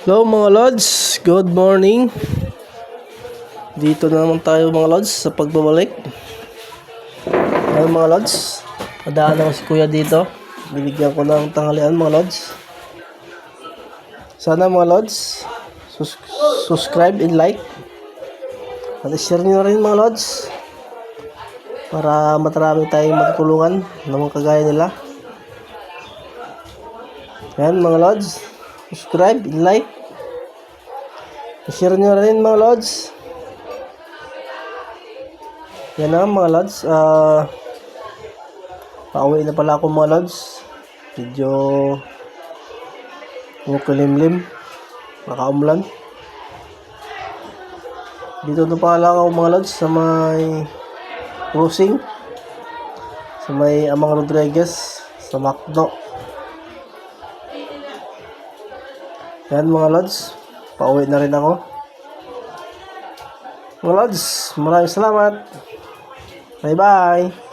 Hello mga lods, good morning. Dito na naman tayo mga lods sa pagbabalik. Ayun mga lods, padaan ako si kuya dito. Binigyan ko ng tanghalian mga lods. Sana mga lods, subscribe and like. At share nyo na rin mga lods, para matarami tayong magtulungan ng mga kagaya nila. Ayan mga lods, subscribe and like. Share nyo rin mga lods. Yan na mga lods. Pauwi na pala ako mga lods. Medyo kulimlim, nakaumlan. Dito na pala ako mga lods sa may cruising, sa may Amang Rodriguez, sa Macdo. Yan mga lods, pauwi na rin ako. Mga lods, maraming salamat. Bye bye.